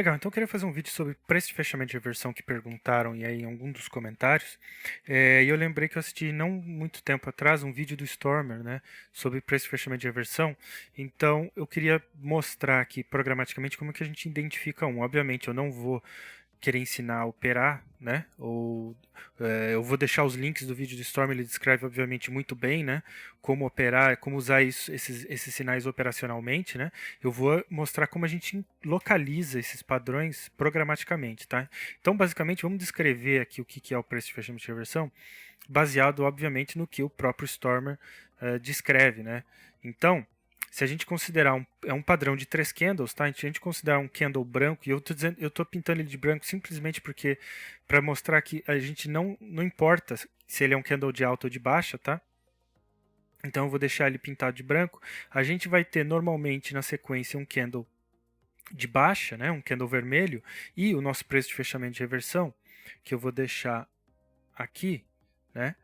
Legal, então eu queria fazer um vídeo sobre preço de fechamento de reversão que perguntaram e aí em algum dos comentários. E eu lembrei que eu assisti não muito tempo atrás um vídeo do Stormer, né, sobre preço de fechamento de reversão. Então eu queria mostrar aqui programaticamente como que a gente identifica um. Obviamente eu não vou querer ensinar a operar, né? Eu vou deixar os links do vídeo do Storm, ele descreve obviamente muito bem, né? Como operar, como usar esses sinais operacionalmente, né? Eu vou mostrar como a gente localiza esses padrões programaticamente, tá? Então, basicamente, vamos descrever aqui o que é o preço de fechamento de reversão, baseado, obviamente, no que o próprio Stormer descreve, né? Então, se a gente considerar um padrão de 3 candles, tá? Se a gente considerar um candle branco, e eu tô pintando ele de branco simplesmente porque para mostrar que a gente não importa se ele é um candle de alta ou de baixa, tá? Então eu vou deixar ele pintado de branco. A gente vai ter normalmente na sequência um candle de baixa, né? Um candle vermelho e o nosso preço de fechamento de reversão, que eu vou deixar aqui, né?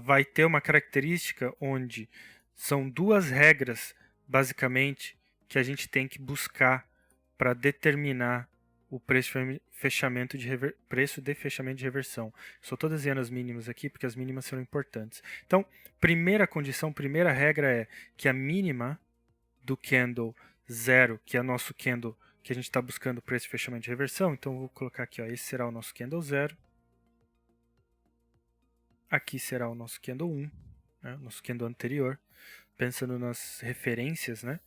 Vai ter uma característica onde são duas regras, basicamente, que a gente tem que buscar para determinar o preço de fechamento de reversão. Só estou desenhando as mínimas aqui porque as mínimas são importantes. Então, primeira condição, primeira regra é que a mínima do candle 0, que é o nosso candle que a gente está buscando o preço de fechamento de reversão. Então, eu vou colocar aqui, ó, esse será o nosso candle 0. Aqui será o nosso candle 1, né, o nosso candle anterior, pensando nas referências, né?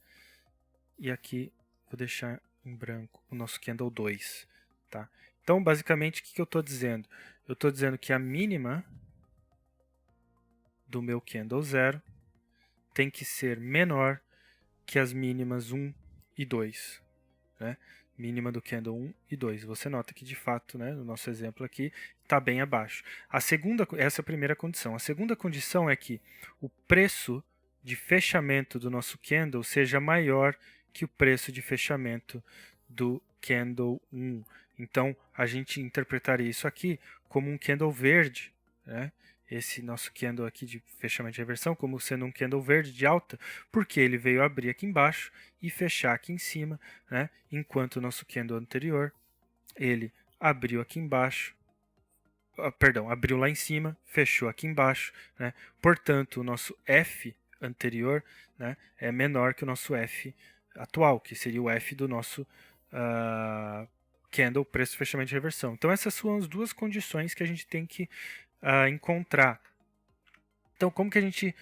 E aqui vou deixar em branco o nosso candle 2, tá? Então, basicamente, o que eu estou dizendo? Eu estou dizendo que a mínima do meu candle 0 tem que ser menor que as mínimas 1 e 2, né? Mínima do candle 1 e 2. Você nota que, de fato, né, no nosso exemplo aqui, está bem abaixo. Essa é a primeira condição. A segunda condição é que o preço de fechamento do nosso candle seja maior que o preço de fechamento do candle 1. Então, a gente interpretaria isso aqui como um candle verde, né? Esse nosso candle aqui de fechamento de reversão como sendo um candle verde de alta, porque ele veio abrir aqui embaixo e fechar aqui em cima, né? Enquanto o nosso candle anterior, ele abriu aqui embaixo, abriu lá em cima, fechou aqui embaixo, né? Portanto, o nosso F anterior, né, é menor que o nosso F atual, que seria o F do nosso candle preço de fechamento de reversão. Então essas são as duas condições que a gente tem que encontrar. Então, como que a gente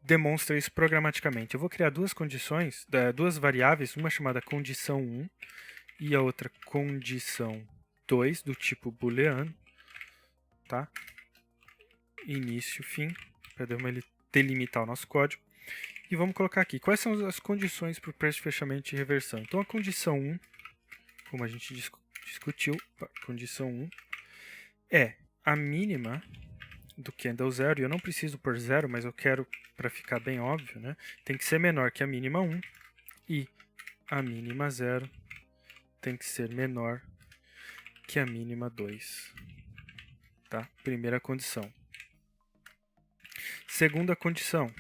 demonstra isso programaticamente? Eu vou criar duas condições, duas variáveis, uma chamada condição 1 e a outra condição 2, do tipo booleano, tá? Início, fim, para delimitar o nosso código. E vamos colocar aqui, quais são as condições para o preço de fechamento e reversão? Então, a condição 1, como a gente discutiu, condição 1, é a mínima do candle 0, e eu não preciso por 0, mas eu quero para ficar bem óbvio, né? Tem que ser menor que a mínima 1 e a mínima 0 tem que ser menor que a mínima 2, tá? Primeira condição. Segunda condição,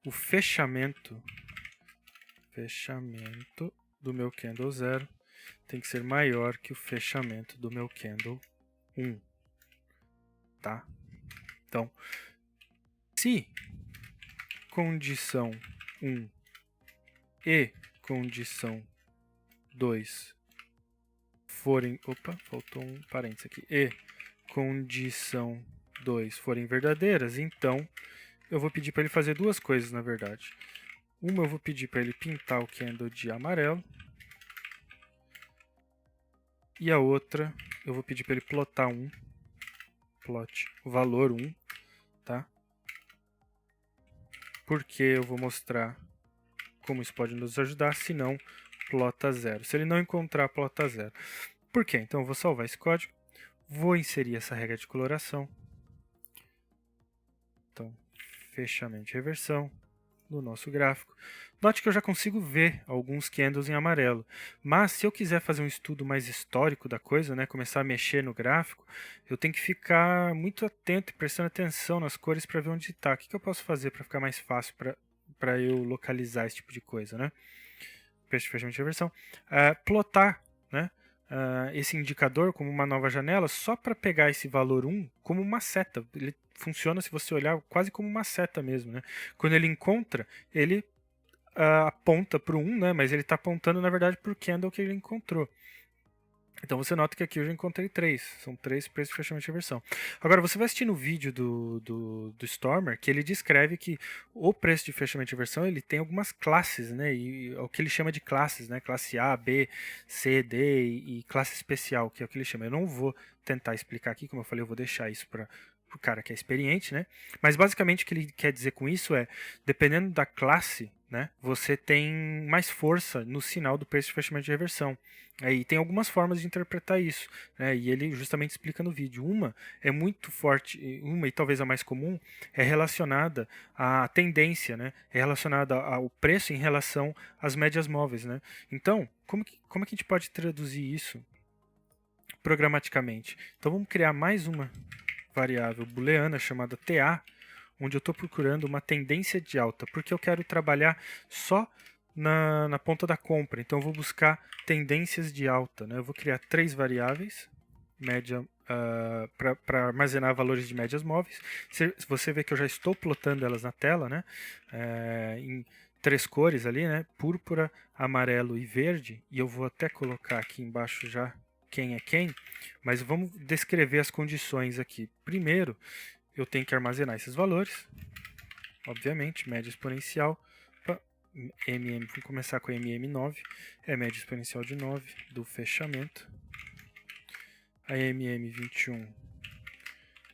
o fechamento do meu candle 0 tem que ser maior que o fechamento do meu candle 1, tá? Então, se condição 1 e condição 2 forem... Opa, faltou um parênteses aqui. E condição 2 forem verdadeiras, então eu vou pedir para ele fazer duas coisas, na verdade. Uma, eu vou pedir para ele pintar o candle de amarelo. E a outra, eu vou pedir para ele plotar o valor 1, tá? Porque eu vou mostrar como isso pode nos ajudar, se não, plota 0. Se ele não encontrar, plota 0. Por quê? Então eu vou salvar esse código, vou inserir essa regra de coloração. Então, fechamento de reversão no nosso gráfico. Note que eu já consigo ver alguns candles em amarelo, mas se eu quiser fazer um estudo mais histórico da coisa, né, começar a mexer no gráfico, eu tenho que ficar muito atento e prestando atenção nas cores para ver onde está. O que eu posso fazer para ficar mais fácil para eu localizar esse tipo de coisa, né? Preço de fechamento de reversão. Plotar, esse indicador como uma nova janela só para pegar esse valor 1 como uma seta. Ele funciona, se você olhar, quase como uma seta mesmo, né? Quando ele encontra, ele aponta para o 1, né? Mas ele está apontando, na verdade, para o candle que ele encontrou. Então você nota que aqui eu já encontrei 3. São 3 preços de fechamento de reversão. Agora, você vai assistir no vídeo do Stormer que ele descreve que o preço de fechamento de reversão ele tem algumas classes, né? E é o que ele chama de classes, né? Classe A, B, C, D e classe especial, que é o que ele chama. Eu não vou tentar explicar aqui, como eu falei, eu vou deixar isso para o cara que é experiente, né? Mas basicamente o que ele quer dizer com isso é, dependendo da classe, né? Você tem mais força no sinal do preço de fechamento de reversão. E tem algumas formas de interpretar isso, né? E ele justamente explica no vídeo. Uma é muito forte, uma e talvez a mais comum, é relacionada à tendência, né? É relacionada ao preço em relação às médias móveis, né? Então, como que a gente pode traduzir isso programaticamente? Então vamos criar mais uma variável booleana chamada TA, onde eu estou procurando uma tendência de alta, porque eu quero trabalhar só na ponta da compra. Então eu vou buscar tendências de alta, né? Eu vou criar 3 variáveis, média para armazenar valores de médias móveis. Se você vê que eu já estou plotando elas na tela, né? Em 3 cores ali, né? Púrpura, amarelo e verde. E eu vou até colocar aqui embaixo já quem é quem, mas vamos descrever as condições aqui. Primeiro, eu tenho que armazenar esses valores, obviamente, média exponencial, vamos começar com MM9, é a média exponencial de 9 do fechamento. A MM21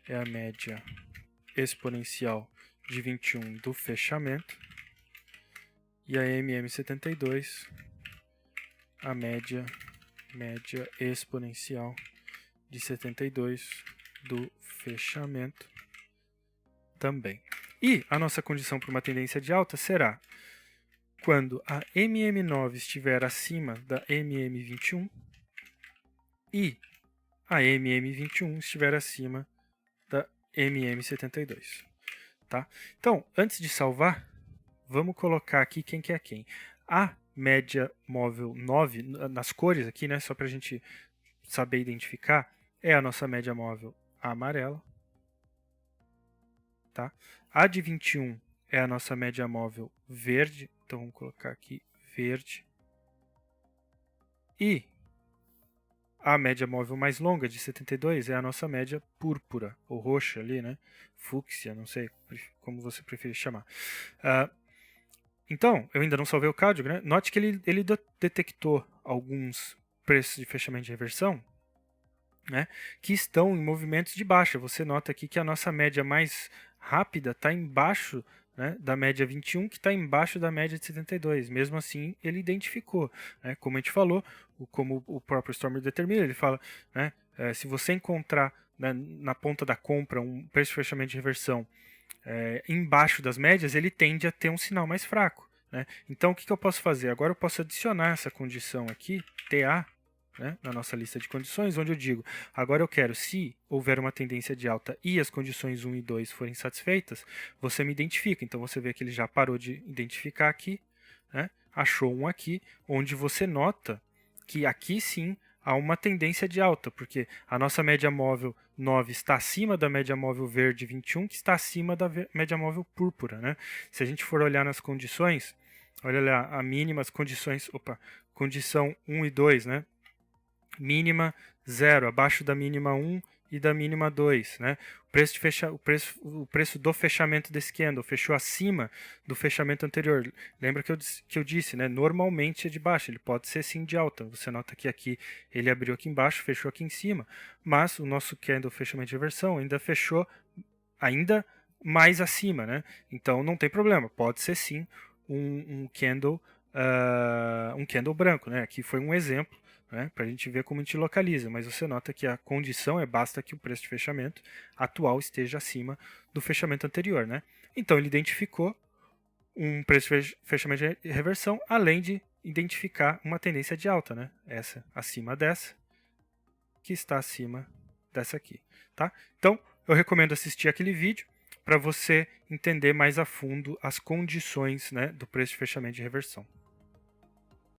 é a média exponencial de 21 do fechamento. E a MM72, a média exponencial de 72 do fechamento também. E a nossa condição para uma tendência de alta será quando a MM9 estiver acima da MM21 e a MM21 estiver acima da MM72. Tá? Então, antes de salvar, vamos colocar aqui quem que é quem. A média móvel 9, nas cores aqui, né, só para a gente saber identificar, é a nossa média móvel amarela. Tá? A de 21 é a nossa média móvel verde, então vamos colocar aqui verde. E a média móvel mais longa, de 72, é a nossa média púrpura, ou roxa ali, né? Fúcsia, não sei como você preferir chamar. Então, eu ainda não salvei o código, né? Note que ele detectou alguns preços de fechamento de reversão, né, que estão em movimentos de baixa. Você nota aqui que a nossa média mais rápida está embaixo, né, da média 21, que está embaixo da média de 72. Mesmo assim, ele identificou. Né, como a gente falou, como o próprio Stormer determina, ele fala, né, se você encontrar, né, na ponta da compra um preço de fechamento de reversão embaixo das médias, ele tende a ter um sinal mais fraco. Né? Então, o que eu posso fazer? Agora eu posso adicionar essa condição aqui, TA, né, na nossa lista de condições, onde eu digo, agora eu quero, se houver uma tendência de alta e as condições 1 e 2 forem satisfeitas, você me identifica. Então você vê que ele já parou de identificar aqui, né, achou um aqui, onde você nota que aqui sim há uma tendência de alta, porque a nossa média móvel 9 está acima da média móvel verde 21, que está acima da média móvel púrpura. Né? Se a gente for olhar nas condições, olha lá, a mínima, as condições, condição 1 e 2, né? Mínima 0, abaixo da mínima 1 e da mínima 2. Né? O preço do fechamento desse candle fechou acima do fechamento anterior. Lembra que eu disse, né? Normalmente é de baixo, ele pode ser sim de alta. Você nota que aqui ele abriu aqui embaixo, fechou aqui em cima, mas o nosso candle fechamento de reversão ainda fechou ainda mais acima. Né? Então não tem problema, pode ser sim um candle branco. Né? Aqui foi um exemplo, né, para a gente ver como a gente localiza, mas você nota que a condição basta que o preço de fechamento atual esteja acima do fechamento anterior. Né? Então ele identificou um preço de fechamento de reversão, além de identificar uma tendência de alta, né? Essa acima dessa, que está acima dessa aqui. Tá? Então eu recomendo assistir aquele vídeo para você entender mais a fundo as condições, né, do preço de fechamento de reversão.